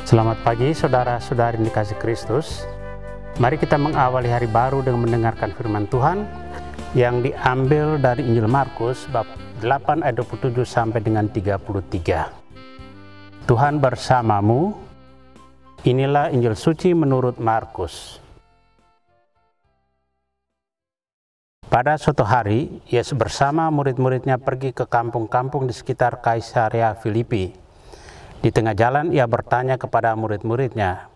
Selamat pagi saudara-saudari yang dikasihi Kristus. Mari kita mengawali hari baru dengan mendengarkan firman Tuhan yang diambil dari Injil Markus bab 8 ayat 27 sampai dengan 33. Tuhan bersamamu. Inilah Injil suci menurut Markus. Pada suatu hari, Yesus bersama murid-muridnya pergi ke kampung-kampung di sekitar Kaisarea Filipi. Di tengah jalan ia bertanya kepada murid-muridnya,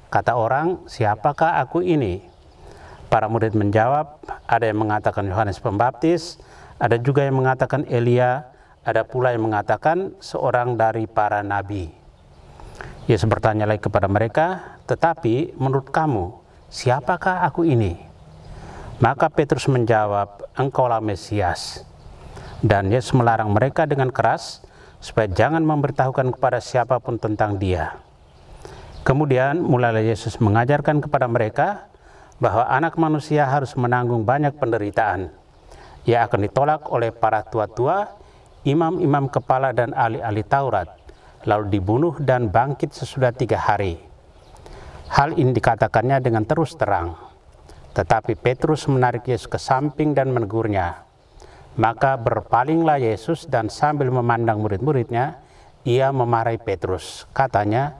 kata orang, siapakah aku ini? Para murid menjawab, ada yang mengatakan Yohanes Pembaptis, ada juga yang mengatakan Elia, ada pula yang mengatakan seorang dari para nabi. Yesus bertanya lagi kepada mereka, tetapi menurut kamu, siapakah aku ini? Maka Petrus menjawab, engkaulah Mesias. Dan Yesus melarang mereka dengan keras, supaya jangan memberitahukan kepada siapapun tentang dia. Kemudian mulailah Yesus mengajarkan kepada mereka bahwa anak manusia harus menanggung banyak penderitaan. Ia akan ditolak oleh para tua-tua, imam-imam kepala dan ahli-ahli Taurat, lalu dibunuh dan bangkit sesudah 3 hari. Hal ini dikatakannya dengan terus terang. Tetapi Petrus menarik Yesus ke samping dan menegurnya. Maka berpalinglah Yesus dan sambil memandang murid-muridnya, ia memarahi Petrus. Katanya,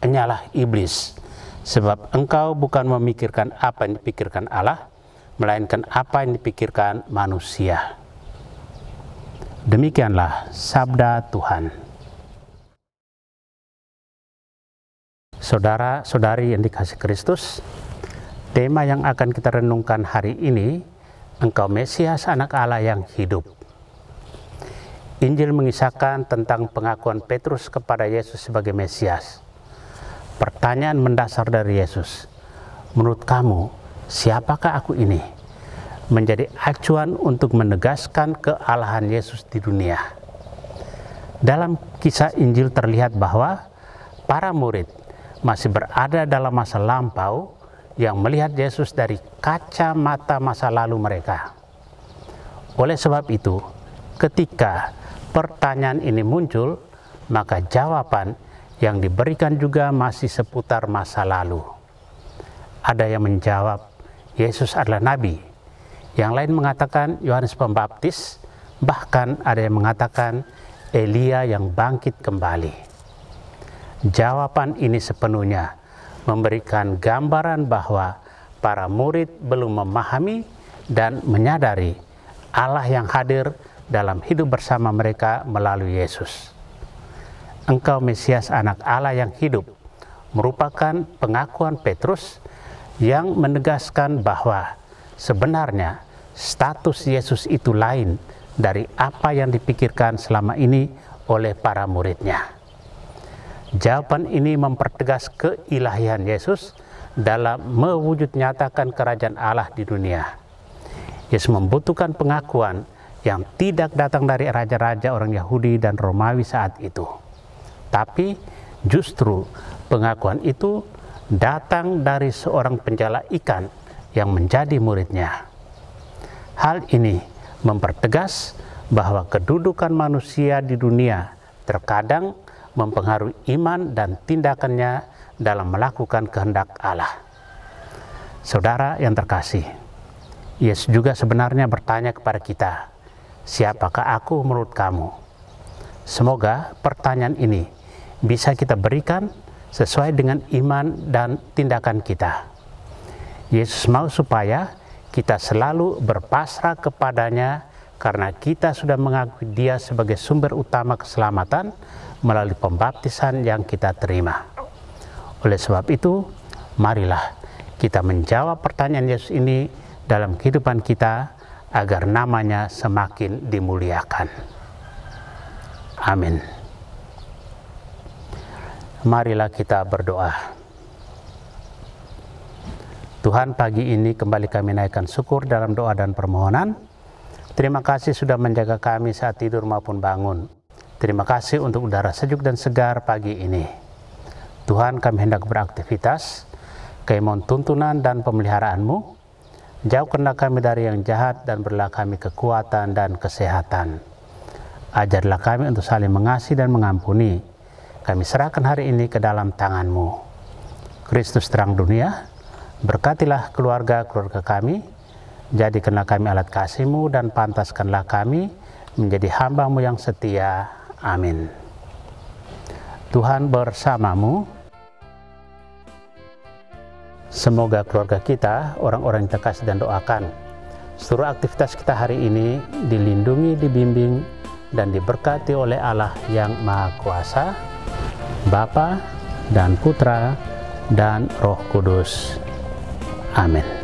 enyalah iblis, sebab engkau bukan memikirkan apa yang dipikirkan Allah, melainkan apa yang dipikirkan manusia. Demikianlah sabda Tuhan. Saudara-saudari yang dikasihi Kristus, tema yang akan kita renungkan hari ini, Engkau Mesias anak Allah yang hidup. Injil mengisahkan tentang pengakuan Petrus kepada Yesus sebagai Mesias. Pertanyaan mendasar dari Yesus, menurut kamu, siapakah aku ini? Menjadi acuan untuk menegaskan kealahan Yesus di dunia. Dalam kisah Injil terlihat bahwa para murid masih berada dalam masa lampau yang melihat Yesus dari kacamata masa lalu mereka. Oleh sebab itu, ketika pertanyaan ini muncul, maka jawaban yang diberikan juga masih seputar masa lalu. Ada yang menjawab, Yesus adalah Nabi. Yang lain mengatakan Yohanes Pembaptis, bahkan ada yang mengatakan Elia yang bangkit kembali. Jawaban ini sepenuhnya memberikan gambaran bahwa para murid belum memahami dan menyadari Allah yang hadir dalam hidup bersama mereka melalui Yesus. Engkau Mesias anak Allah yang hidup merupakan pengakuan Petrus yang menegaskan bahwa sebenarnya status Yesus itu lain dari apa yang dipikirkan selama ini oleh para muridnya. Jawaban ini mempertegas keilahian Yesus dalam mewujud nyatakan kerajaan Allah di dunia. Yesus membutuhkan pengakuan yang tidak datang dari raja-raja orang Yahudi dan Romawi saat itu. Tapi justru pengakuan itu datang dari seorang penjala ikan yang menjadi muridnya. Hal ini mempertegas bahwa kedudukan manusia di dunia terkadang mempengaruhi iman dan tindakannya dalam melakukan kehendak Allah. Saudara yang terkasih, Yesus juga sebenarnya bertanya kepada kita, siapakah aku menurut kamu? Semoga pertanyaan ini bisa kita berikan sesuai dengan iman dan tindakan kita. Yesus mau supaya kita selalu berpasrah kepadanya karena kita sudah mengakui Dia sebagai sumber utama keselamatan melalui pembaptisan yang kita terima. Oleh sebab itu, marilah kita menjawab pertanyaan Yesus ini dalam kehidupan kita agar namanya semakin dimuliakan. Amin. Marilah kita berdoa. Tuhan, pagi ini kembali kami naikkan syukur dalam doa dan permohonan. Terima kasih sudah menjaga kami saat tidur maupun bangun. Terima kasih untuk udara sejuk dan segar pagi ini. Tuhan, kami hendak beraktivitas, kami mohon tuntunan dan pemeliharaan-Mu. Jauhkanlah kami dari yang jahat dan berilah kami kekuatan dan kesehatan. Ajarlah kami untuk saling mengasihi dan mengampuni, kami serahkan hari ini ke dalam tangan-Mu. Kristus terang dunia, berkatilah keluarga-keluarga kami, jadikanlah kami alat kasih-Mu dan pantaskanlah kami menjadi hamba-Mu yang setia. Amin. Tuhan bersamamu. Semoga keluarga kita, orang-orang yang kita kasih dan doakan, seluruh aktivitas kita hari ini dilindungi, dibimbing, dan diberkati oleh Allah yang Maha Kuasa, Bapa dan Putra dan Roh Kudus. Amin.